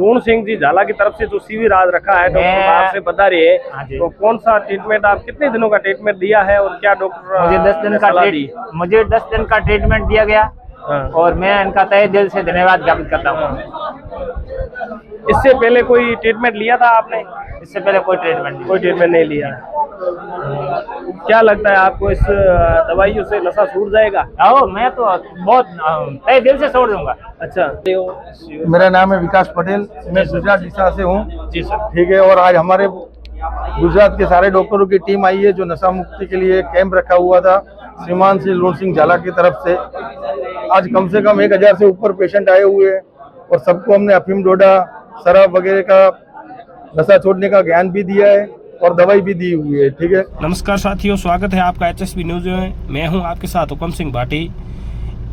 लूण सिंह जी झाला की तरफ से जो शिविर आज रखा है डॉक्टर बाहर से बता रहे हैं, तो कौन सा ट्रीटमेंट, आप कितने दिनों का ट्रीटमेंट दिया है और क्या डॉक्टर मुझे 10 दिन का ट्रीटमेंट दिया गया और मैं इनका तहे दिल से धन्यवाद ज्ञापित करता हूँ। इससे पहले कोई ट्रीटमेंट लिया था आपने? इससे पहले कोई ट्रीटमेंट नहीं लिया। क्या लगता है आपको, इस दवाइयों से नशा छूट जाएगा? मैं तो बहुत तहे दिल से छोड़ दूंगा। अच्छा, मेरा नाम है विकास पटेल, मैं गुजरात दिशा से हूँ। जी सर। ठीक है, और आज हमारे गुजरात के सारे डॉक्टरों की टीम आई है जो नशा मुक्ति के लिए कैंप रखा हुआ था श्रीमान श्री लूण सिंह झाला की तरफ से। आज कम से कम 1000 से ऊपर पेशेंट आए हुए हैं और सबको हमने अफीम डोडा शराब वगैरह का नशा छोड़ने का ज्ञान भी दिया है और दवाई भी दी हुई है। ठीक है, नमस्कार साथियों, स्वागत है आपका HSB न्यूज में। मैं हूं आपके साथ हुकम सिंह भाटी।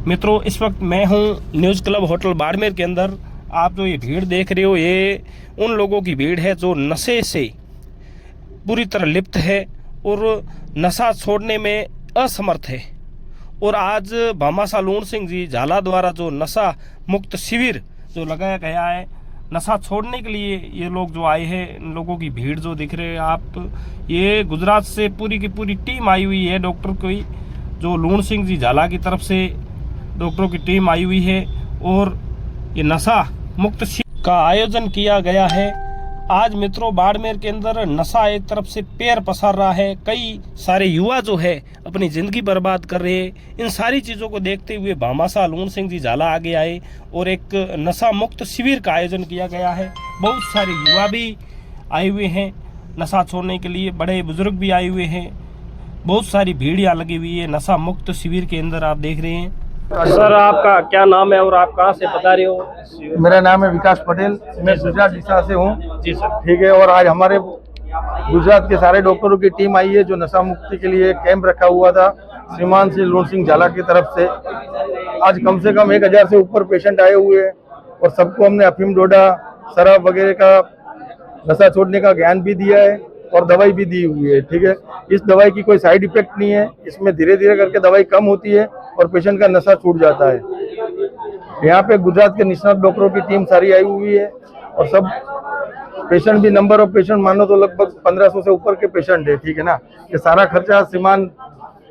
मित्रों, इस वक्त मैं हूं न्यूज़ क्लब होटल बाड़मेर के अंदर। आप जो ये भीड़ देख रहे हो, ये उन लोगों की भीड़ है जो नशे से पूरी तरह लिप्त है और नशा छोड़ने में असमर्थ है। और आज भामाशाह लूण सिंह जी झाला द्वारा जो नशा मुक्त शिविर जो लगाया गया है नशा छोड़ने के लिए, ये लोग जो आए हैं, इन लोगों की भीड़ जो दिख रहे हैं आप, ये गुजरात से पूरी की पूरी टीम आई हुई है डॉक्टर की, जो लूण सिंह जी झाला की तरफ से डॉक्टरों की टीम आई हुई है और ये नशा मुक्त शिविर का आयोजन किया गया है। आज मित्रों, बाड़मेर के अंदर नशा एक तरफ से पैर पसार रहा है, कई सारे युवा जो है अपनी ज़िंदगी बर्बाद कर रहे हैं। इन सारी चीज़ों को देखते हुए भामाशाह लूण सिंह जी झाला आगे आए और एक नशा मुक्त शिविर का आयोजन किया गया है। बहुत सारे युवा भी आए हुए हैं नशा छोड़ने के लिए, बड़े बुजुर्ग भी आए हुए हैं, बहुत सारी भीड़ यहाँ लगी हुई है नशा मुक्त शिविर के अंदर, आप देख रहे हैं। सर, आपका क्या नाम है और आप कहाँ से बता रहे हो? मेरा नाम है विकास पटेल, मैं गुजरात दिशा से हूँ। जी सर। ठीक है, और आज हमारे गुजरात के सारे डॉक्टरों की टीम आई है जो नशा मुक्ति के लिए कैंप रखा हुआ था श्रीमान श्री लूण सिंह झाला की तरफ से। आज कम से कम 1000 से ऊपर पेशेंट आए हुए हैं और सबको हमने अफीम डोडा शराब वगैरह का नशा छोड़ने का ज्ञान भी दिया है और दवाई भी दी हुई है। ठीक है, इस दवाई की कोई साइड इफेक्ट नहीं है, इसमें धीरे धीरे करके दवाई कम होती है और पेशेंट का नशा छूट जाता है। यहाँ पे गुजरात के निष्णात डॉक्टरों की टीम सारी आई हुई है और सब पेशेंट भी, नंबर ऑफ पेशेंट मानो तो लगभग 1500 से ऊपर के पेशेंट है। ठीक है ना, ये सारा खर्चा श्रीमान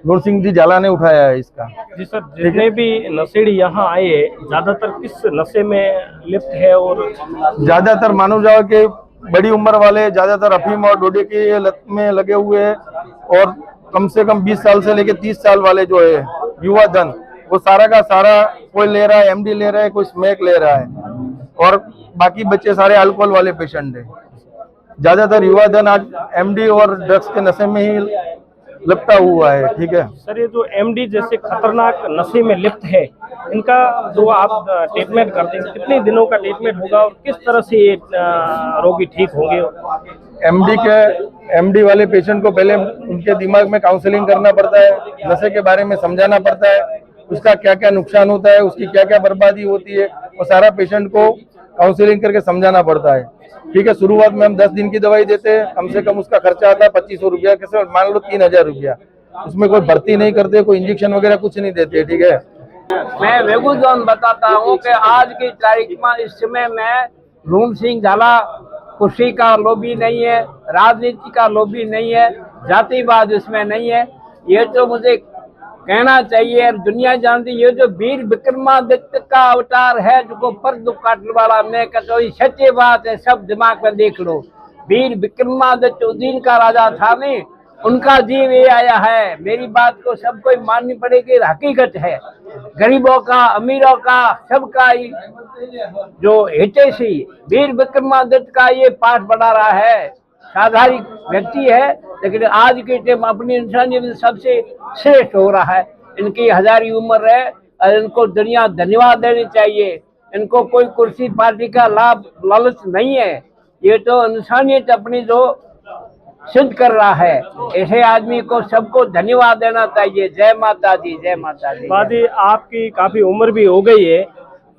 लूण सिंह जी झाला ने उठाया है इसका। जी सर, जितने भी नशेड़ी यहाँ आए ज्यादातर किस नशे में लिप्त है? और ज्यादातर मानो जाओ कि बड़ी उम्र वाले ज्यादातर अफीम और डोडे की लत में लगे हुए हैं और कम से कम 20 साल से लेकर 30 साल वाले जो है युवा धन, वो सारा का सारा कोई ले रहा है, MD ले रहा है, कोई स्मैक ले रहा है और बाकी बच्चे सारे अल्कोहल वाले पेशेंट है। ज्यादातर युवा धन आज MD और ड्रग्स के नशे में ही लिपटा हुआ है। ठीक है सर, ये जो MD जैसे खतरनाक नशे में लिप्त है, इनका जो आप ट्रीटमेंट करते हैं, कितने दिनों का ट्रीटमेंट होगा और किस तरह से ये रोगी ठीक होंगे? MD वाले पेशेंट को पहले उनके दिमाग में काउंसलिंग करना पड़ता है, नशे के बारे में समझाना पड़ता है, उसका क्या क्या नुकसान होता है, उसकी क्या क्या बर्बादी होती है, और सारा पेशेंट को काउंसलिंग करके समझाना पड़ता है। ठीक है, शुरुआत में हम 10 दिन की दवाई देते हैं, कम से कम उसका खर्चा आता है 2500 रुपया, कैसे मान लो 3000 रुपया। उसमें कोई भर्ती नहीं करते, कोई इंजेक्शन वगैरह कुछ नहीं देते। ठीक है, मैं वेगुजन बताता हूँ कि आज की तारीख में इस समय में लूण सिंह झाला कुर्सी का लोभी नहीं है, राजनीति का लोभी नहीं है, जातिवाद इसमें नहीं है। ये तो मुझे कहना चाहिए, दुनिया जानती, ये जो वीर विक्रमादित्य का अवतार है जो पर्द काटने वाला, मैं कहता हूँ सच्ची बात है, सब दिमाग में देख लो। वीर विक्रमादित्य उद्दीन का राजा था नहीं, उनका जीव ये आया है। मेरी बात को सबको माननी पड़ेगी, हकीकत है। गरीबों का, अमीरों का, सबका जो हितैषी वीर विक्रमादित्य का ये पाठ बढ़ा रहा है। साधारण व्यक्ति है लेकिन आज के टाइम अपनी इंसानियत में सबसे श्रेष्ठ हो रहा है। इनकी हजारी उम्र है और इनको दुनिया धन्यवाद देनी चाहिए। इनको कोई कुर्सी पार्टी का लाभ लालच नहीं है, ये तो इंसानियत अपनी जो सिद्ध कर रहा है। ऐसे आदमी को सबको धन्यवाद देना चाहिए। जय माता दी, जय माता दी। बाजी, आपकी काफी उम्र भी हो गई है,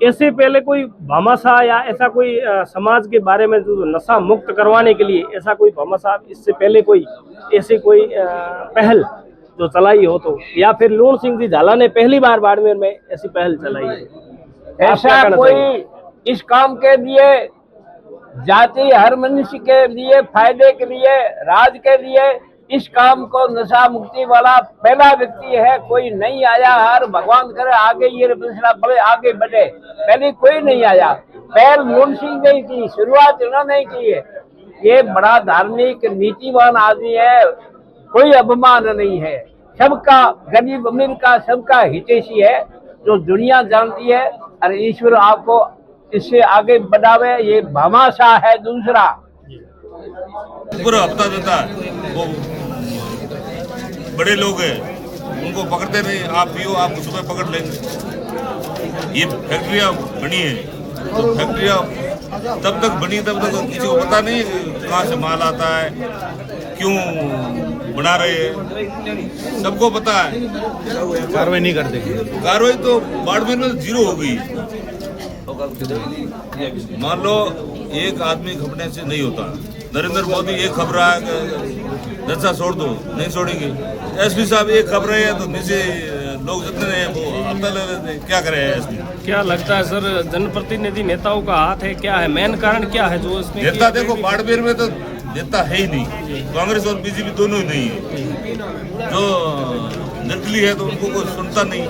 इससे पहले कोई भामाशाह या ऐसा कोई समाज के बारे में जो नशा मुक्त करवाने के लिए ऐसा कोई भामाशाह इससे पहले कोई ऐसी कोई पहल जो चलाई हो तो, या फिर लूण सिंह जी झाला ने पहली बार बाड़मेर में ऐसी पहल चलाई है? ऐसा कोई इस काम के लिए जाति हर मनुष्य के लिए फायदे के लिए, राज के लिए इस काम को नशा मुक्ति वाला पहला व्यक्ति है। कोई नहीं आया, हर भगवान करे आगे ये सिलसिला बड़े आगे बढ़े। पहले कोई नहीं आया, पहल लून सिंह ने की, शुरुआत उन्होंने की है। ये बड़ा धार्मिक नीतिवान आदमी है, कोई अपमान नहीं है, सबका गरीब अमीर का सबका हितैषी है, जो दुनिया जानती है। और ईश्वर आपको इससे आगे बढ़ावे, ये भामाशाह है। दूसरा पूरा हफ्ता देता है, वो बड़े लोग हैं उनको पकड़ते नहीं, आप पियो आपको सुबह पकड़ लेंगे। ये फैक्ट्रियाँ बनी है तो फैक्ट्रियाँ तब तक बनी तब तक किसी को पता नहीं कहाँ से माल आता है, क्यों बना रहे हैं, सबको पता है। कार्रवाई नहीं करते। कार्रवाई तो बाड़मेर में जीरो हो गई। मान लो एक आदमी खपने से नहीं होता। नरेंद्र मोदी एक खबर रहा है नशा छोड़ दो, नहीं छोड़ेंगे। एसपी साहब एक खबर है तो नीचे लोग जितने हैं वो हफ्ता ले लेते हैं, क्या करें एसपी। क्या लगता है सर, जनप्रतिनिधि नेताओं का हाथ है, क्या है मेन कारण, क्या है जो इसमें? नेता देखो बाड़मेर में तो नेता है ही नहीं, कांग्रेस और बीजेपी दोनों ही नहीं है। जो निर्दलीय है तो उनको कोई सुनता नहीं।